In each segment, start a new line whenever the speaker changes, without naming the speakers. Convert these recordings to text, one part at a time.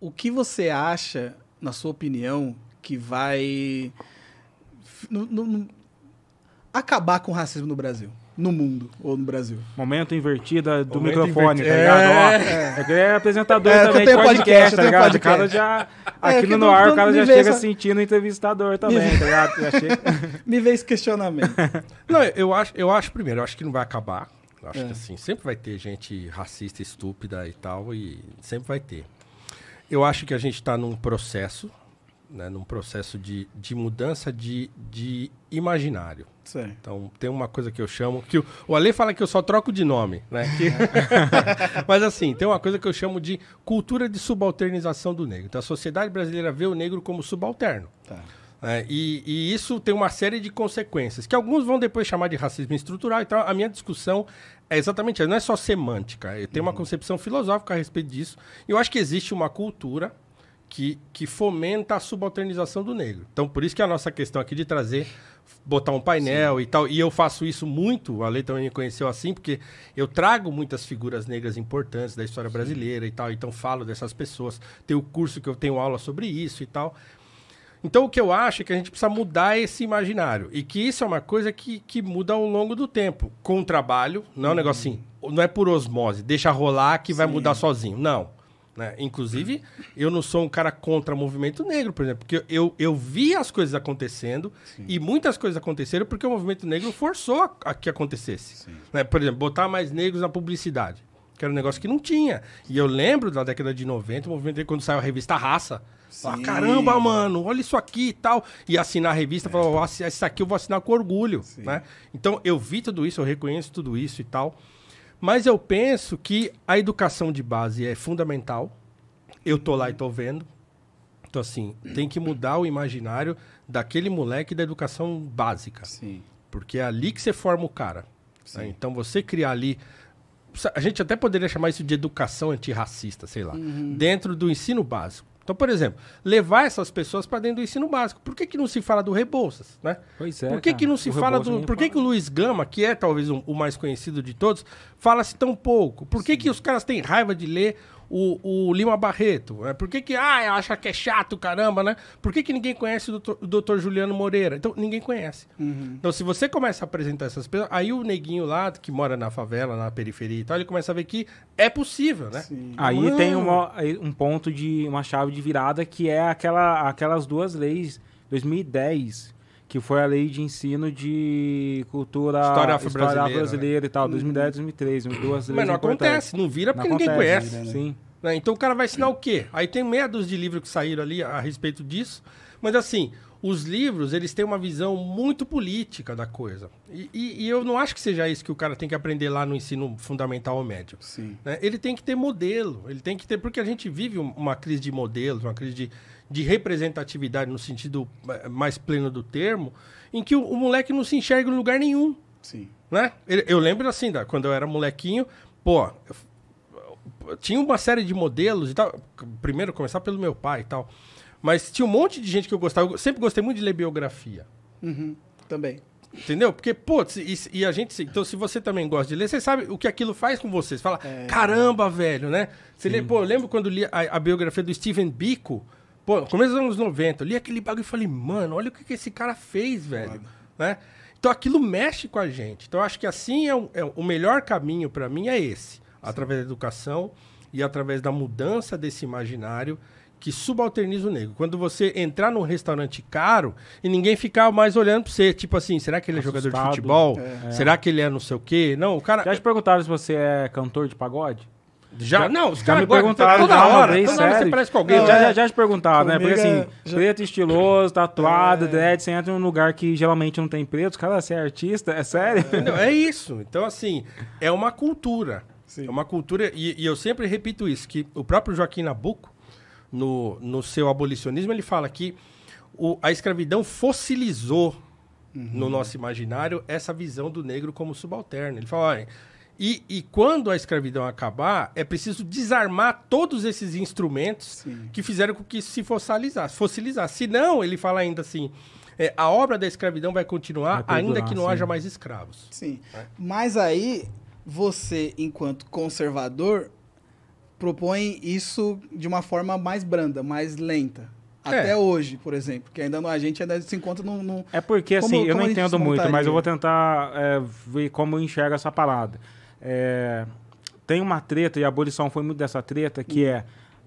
o que você acha, na sua opinião, que vai acabar com o racismo no Brasil? No mundo, ou no Brasil?
Momento invertido do
Momento
microfone,
invertido.
tá ligado? Ó, é apresentador também de podcast, tá ligado? O cara já, aqui no ar, o cara já chega sentindo o entrevistador também, tá ligado?
Me vê esse questionamento.
Não, eu acho primeiro, eu acho que não vai acabar. Eu acho que assim, sempre vai ter gente racista, estúpida e tal, e sempre vai ter. Eu acho que a gente está num processo, né, num processo de mudança de imaginário.
Certo.
Então, tem uma coisa que eu chamo... que o Ale fala que eu só troco de nome, né? Mas assim, tem uma coisa que eu chamo de cultura de subalternização do negro. Então, a sociedade brasileira vê o negro como subalterno.
Tá.
E isso tem uma série de consequências, que alguns vão depois chamar de racismo estrutural. Então, a minha discussão é exatamente essa. Não é só semântica. Eu tenho uma concepção filosófica a respeito disso. E eu acho que existe uma cultura que fomenta a subalternização do negro. Então, por isso que a nossa questão aqui de trazer, botar um painel e tal, e eu faço isso muito, a Lei também me conheceu assim, porque eu trago muitas figuras negras importantes da história brasileira e tal, então falo dessas pessoas. Tem o curso que eu tenho aula sobre isso e tal. Então, o que eu acho é que a gente precisa mudar esse imaginário, e que isso é uma coisa que muda ao longo do tempo, com o trabalho, não é um negócio assim, não é por osmose, deixa rolar que vai mudar sozinho, não. Né? Inclusive, eu não sou um cara contra o movimento negro, por exemplo, porque eu vi as coisas acontecendo e muitas coisas aconteceram porque o movimento negro forçou a que acontecesse. Né? Por exemplo, botar mais negros na publicidade, que era um negócio que não tinha. E eu lembro da década de 90, o movimento negro, quando saiu a revista Raça, caramba, mano, olha isso aqui e tal. E assinar a revista, falar, isso aqui eu vou assinar com orgulho. Né? Então, eu vi tudo isso, eu reconheço tudo isso e tal. Mas eu penso que a educação de base é fundamental. Eu tô lá e tô vendo. Então, assim, tem que mudar o imaginário daquele moleque da educação básica.
Sim.
Porque é ali que você forma o cara. Né? Então, você criar ali... A gente até poderia chamar isso de educação antirracista, sei lá. Dentro do ensino básico. Então, por exemplo, levar essas pessoas para dentro do ensino básico. Por que não se fala do Rebouças, né?
Pois é,
por que não se fala do... Por que o Luiz Gama, que é talvez o mais conhecido de todos, fala-se tão pouco? Por que os caras têm raiva de ler o Lima Barreto? Né? Por que acha que é chato, caramba, né? Por que ninguém conhece o doutor Juliano Moreira? Então, ninguém conhece. Então, se você começa a apresentar essas pessoas, aí o neguinho lá, que mora na favela, na periferia e tal, ele começa a ver que é possível, né?
Sim.
Aí tem um ponto uma chave de virada, que é aquelas duas leis, 2010, que foi a lei de ensino de cultura... História afro-brasileira e tal, 2010, 2003, duas leis.
Mas não acontece, não vira porque ninguém conhece.
Né? Sim.
Né? Então o cara vai ensinar o quê? Aí tem meia dúzia de livros que saíram ali a respeito disso, mas assim, os livros, eles têm uma visão muito política da coisa. E eu não acho que seja isso que o cara tem que aprender lá no ensino fundamental ou médio.
Sim.
Né? Ele tem que ter modelo, ele tem que ter... Porque a gente vive uma crise de modelos, uma crise de representatividade no sentido mais pleno do termo, em que o moleque não se enxerga em lugar nenhum.
Sim.
Né? Eu lembro assim, quando eu era molequinho, tinha uma série de modelos e tal. Primeiro, começar pelo meu pai e tal. Mas tinha um monte de gente que eu gostava. Eu sempre gostei muito de ler biografia.
Também.
Entendeu? Porque, e a gente... Então, se você também gosta de ler, você sabe o que aquilo faz com você. Você fala, caramba, velho, né? Você lê, eu lembro quando li a biografia do Steven Biko, no começo dos anos 90, eu li aquele bagulho e falei, mano, olha o que esse cara fez, velho. Né? Então, aquilo mexe com a gente. Então, eu acho que assim o melhor caminho para mim é esse. Através da educação e através da mudança desse imaginário que subalterniza o negro. Quando você entrar num restaurante caro e ninguém ficar mais olhando pra você, tipo assim, será que ele é jogador de futebol? Será que ele é não sei o quê? Não, o cara...
Já te perguntaram se você é cantor de pagode?
Não, os
já
caras
me perguntaram
toda hora
vez,
toda hora você parece com alguém.
Não, já te perguntaram, né? Porque assim, preto estiloso, tatuado, dread, você entra num lugar que geralmente não tem preto, os caras, você é artista, é sério?
Entendeu? É isso. Então, assim, é uma cultura.
Sim.
É uma cultura, e eu sempre repito isso, que o próprio Joaquim Nabuco, no seu abolicionismo, ele fala que a escravidão fossilizou no nosso imaginário essa visão do negro como subalterno. Ele fala, olha, e quando a escravidão acabar, é preciso desarmar todos esses instrumentos que fizeram com que isso se fossilizasse. Senão, ele fala ainda assim, a obra da escravidão vai continuar, ainda que não haja mais escravos.
Sim. Mas aí, você, enquanto conservador, propõem isso de uma forma mais branda, mais lenta. Até hoje, por exemplo, que ainda a gente ainda se encontra num...
É porque, assim, eu não entendo muito, mas eu vou tentar ver como eu enxergo essa parada. Tem uma treta, e a abolição foi muito dessa treta, que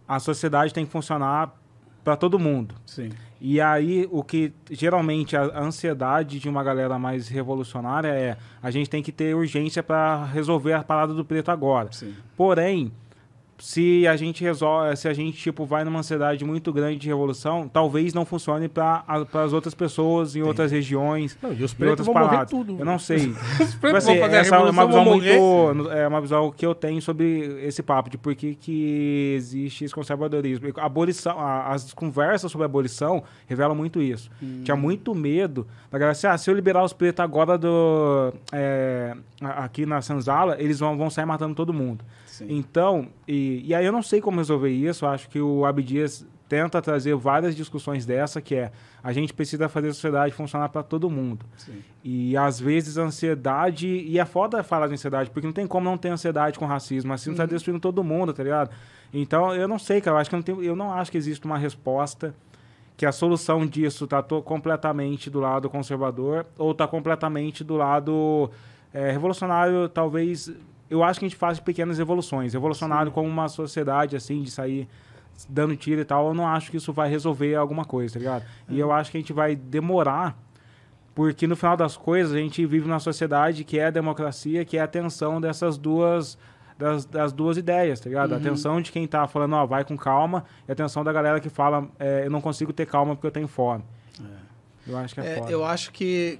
a sociedade tem que funcionar para todo mundo.
Sim.
E aí, o que geralmente a ansiedade de uma galera mais revolucionária a gente tem que ter urgência para resolver a parada do preto agora.
Sim.
Porém, se a gente tipo, vai numa ansiedade muito grande de revolução, talvez não funcione para as outras pessoas em outras regiões.
Não, e os pretos vão morrer tudo.
Eu não sei.
Os pretos vão fazer
essa é uma visão
morrer.
é uma visão que eu tenho sobre esse papo de por que existe esse conservadorismo. A abolição, as conversas sobre a abolição revelam muito isso. Tinha muito medo da galera assim, se eu liberar os pretos agora aqui na senzala, eles vão sair matando todo mundo.
Sim.
Então, e aí eu não sei como resolver isso. Eu acho que o Abdias tenta trazer várias discussões dessa, que a gente precisa fazer a sociedade funcionar para todo mundo.
Sim.
E às vezes a ansiedade, e é foda falar de ansiedade, porque não tem como não ter ansiedade com racismo, assim não tá destruindo todo mundo, tá ligado? Então, eu não sei, cara, eu não acho que existe uma resposta, que a solução disso tá completamente do lado conservador, ou tá completamente do lado revolucionário, talvez. Eu acho que a gente faz pequenas evoluções. Evolucionário como uma sociedade, assim, de sair dando tiro e tal, eu não acho que isso vai resolver alguma coisa, tá ligado? E eu acho que a gente vai demorar, porque no final das coisas a gente vive numa sociedade que é a democracia, que é a tensão dessas duas, das duas ideias, tá ligado? A tensão de quem tá falando, vai com calma, e a tensão da galera que fala, eu não consigo ter calma porque eu tenho fome. Eu acho que é foda.
Eu acho que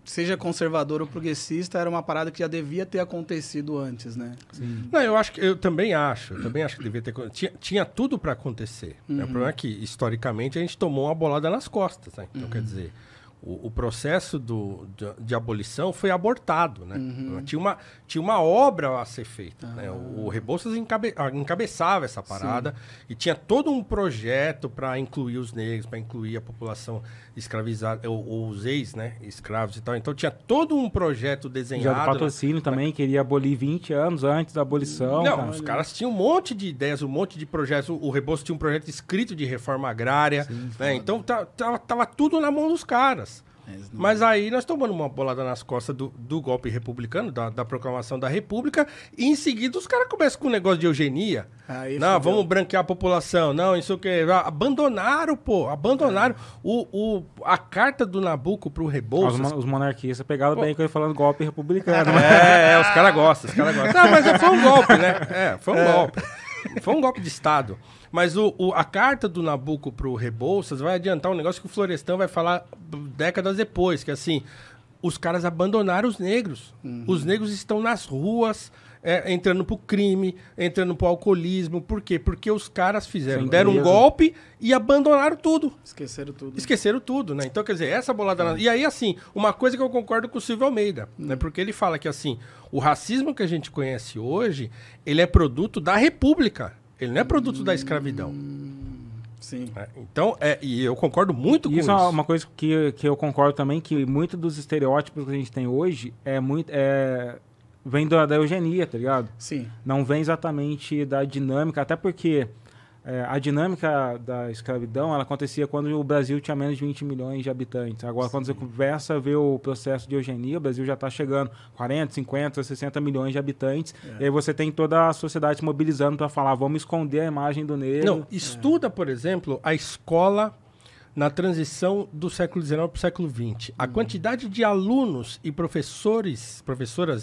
seja conservador ou progressista, era uma parada que já devia ter acontecido antes, né?
Sim.
Não, eu também acho que devia ter tinha tudo para acontecer. Né? O problema é que, historicamente, a gente tomou uma bolada nas costas, né? Então, quer dizer, o processo de abolição foi abortado, né? Tinha uma obra a ser feita, né? O Rebouças encabeçava essa parada. Sim. E tinha todo um projeto para incluir os negros, para incluir a população escravizada, ou os ex, né, escravos e tal. Então tinha todo um projeto desenhado.
Já do Patrocínio também queria abolir 20 anos antes da abolição.
Não, os caras tinham um monte de ideias, um monte de projetos. O Rebouças tinha um projeto escrito de reforma agrária. Sim, né? Então tava tudo na mão dos caras. Mas aí nós tomamos uma bolada nas costas do golpe republicano, da proclamação da República, e em seguida os caras começam com um negócio de eugenia. Não, vamos branquear a população, não, isso o que. Abandonaram, a carta do Nabucco pro Rebouças.
Os monarquistas pegaram bem com ele falando golpe republicano.
Os caras gostam, Não, mas foi um golpe, né? Foi um golpe. Foi um golpe de Estado. Mas a carta do Nabucco pro Rebouças vai adiantar um negócio que o Florestan vai falar décadas depois, que assim, os caras abandonaram os negros. Os negros estão nas ruas, entrando pro crime, entrando pro alcoolismo. Por quê? Porque os caras deram um golpe e abandonaram tudo. Esqueceram tudo, né? Então, quer dizer, essa bolada... E aí, assim, uma coisa que eu concordo com o Silvio Almeida, né? Porque ele fala que, assim, o racismo que a gente conhece hoje, ele é produto da República. Ele não é produto da escravidão.
Sim.
Então, e eu concordo muito com isso.
Isso é uma coisa que eu concordo também, que muito dos estereótipos que a gente tem hoje vem da eugenia, tá ligado?
Sim.
Não vem exatamente da dinâmica, até porque a dinâmica da escravidão, ela acontecia quando o Brasil tinha menos de 20 milhões de habitantes. Agora, quando você conversa, vê o processo de eugenia, o Brasil já está chegando a 40, 50, 60 milhões de habitantes. E aí você tem toda a sociedade se mobilizando para falar, vamos esconder a imagem do negro.
Não, estuda, por exemplo, a escola na transição do século XIX para o século XX. A quantidade de alunos e professoras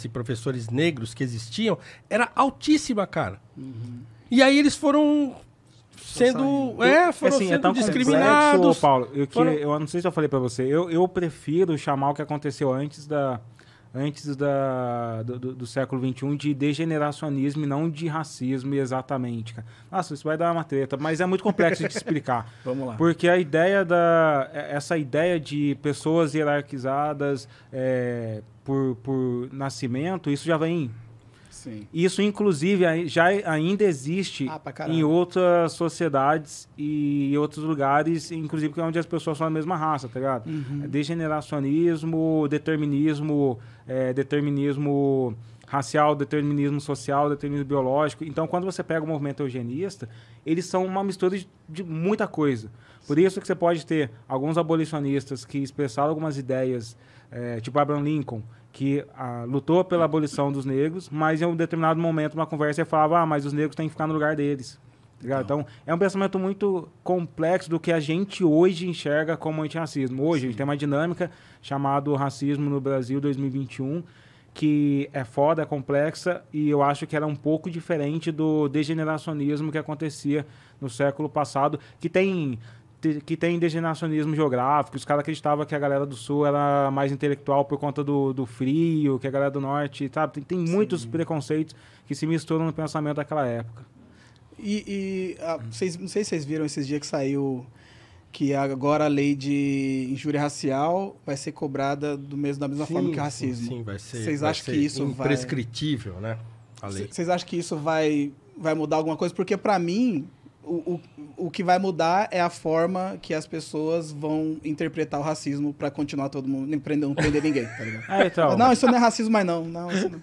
e professores negros que existiam era altíssima, cara. E aí eles foram sendo discriminados.
Complexo, Paulo, eu não sei se eu falei pra você, eu prefiro chamar o que aconteceu antes do século XXI de degeneracionismo e não de racismo exatamente, cara. Nossa, isso vai dar uma treta, mas é muito complexo de explicar.
Vamos lá.
Porque essa ideia de pessoas hierarquizadas por nascimento, isso já vem...
Sim.
Isso, inclusive, ainda existe em outras sociedades e em outros lugares, inclusive onde as pessoas são da mesma raça, tá ligado? Degeneracionismo, determinismo racial, determinismo social, determinismo biológico. Então, quando você pega o movimento eugenista, eles são uma mistura de muita coisa. Por isso que você pode ter alguns abolicionistas que expressaram algumas ideias, tipo Abraham Lincoln, que lutou pela abolição dos negros, mas em um determinado momento, numa conversa, ele falava, mas os negros têm que ficar no lugar deles. Então, é um pensamento muito complexo do que a gente hoje enxerga como antirracismo. Hoje, a gente tem uma dinâmica chamada Racismo no Brasil 2021, que é foda, é complexa, e eu acho que era um pouco diferente do degeneracionismo que acontecia no século passado, que tem degeneracionismo geográfico. Os caras acreditavam que a galera do Sul era mais intelectual por conta do frio, que a galera do Norte, sabe? Tem muitos preconceitos que se misturam no pensamento daquela época.
Não sei se vocês viram esses dias que saiu que agora a lei de injúria racial vai ser cobrada da mesma forma que o racismo.
Sim, vai ser.
Vocês acham que isso
imprescritível, né? A lei.
Vocês acham que isso vai mudar alguma coisa? Porque, para mim, o que vai mudar é a forma que as pessoas vão interpretar o racismo para continuar todo mundo, não prender ninguém, tá ligado?
Então.
Não, isso não é racismo mais não. Isso não.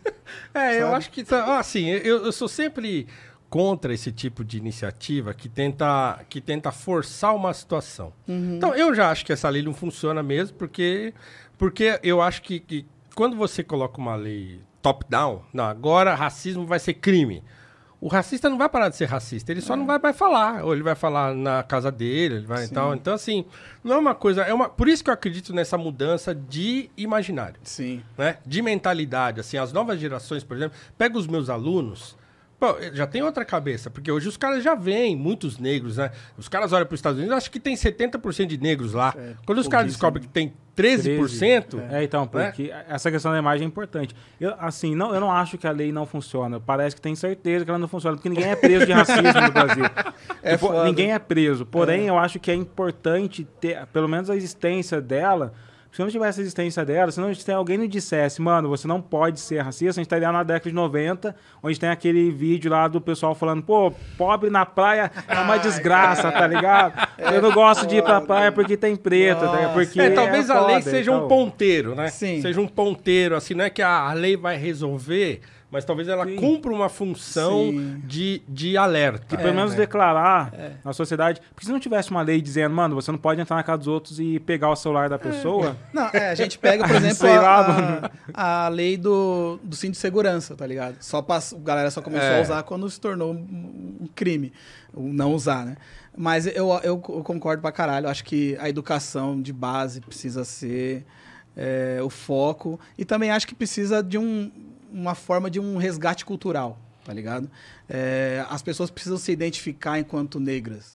Eu acho que... Assim, eu sou sempre contra esse tipo de iniciativa que tenta forçar uma situação. Então, eu já acho que essa lei não funciona mesmo, porque eu acho que quando você coloca uma lei top-down, agora racismo vai ser crime. O racista não vai parar de ser racista, ele só não vai mais falar, ou ele vai falar na casa dele, ele vai então, assim, não é uma coisa, por isso que eu acredito nessa mudança de imaginário.
Sim.
Né? De mentalidade, assim, as novas gerações, por exemplo, pega os meus alunos, já tem outra cabeça, porque hoje os caras já veem muitos negros, né? Os caras olham para os Estados Unidos, acho que tem 70% de negros lá. Quando os caras descobrem que tem 13%...
Então, porque essa questão da imagem é importante. Eu não acho que a lei não funciona. Parece que tem certeza que ela não funciona, porque ninguém é preso de racismo no Brasil. Ninguém é preso. Porém, eu acho que é importante ter, pelo menos, a existência dela. Se não tivesse a existência dela, se alguém nos dissesse, mano, você não pode ser racista, a gente estaria na década de 90, onde tem aquele vídeo lá do pessoal falando, pobre na praia é uma desgraça, tá ligado? Eu não gosto de ir pra praia porque tem preto, tá ligado? Porque
talvez a lei seja
então...
um ponteiro, né?
Sim.
Seja um ponteiro, assim, não é que a lei vai resolver, mas talvez ela cumpra uma função de alerta.
Que pelo menos declarar na sociedade. Porque se não tivesse uma lei dizendo, mano, você não pode entrar na casa dos outros e pegar o celular da pessoa.
Não, a gente pega, por exemplo, a lei do cinto de segurança, tá ligado? A galera só começou a usar quando se tornou um crime. O não usar, né? Mas eu concordo pra caralho. Eu acho que a educação de base precisa ser o foco. E também acho que precisa de uma forma de um resgate cultural, tá ligado? As pessoas precisam se identificar enquanto negras,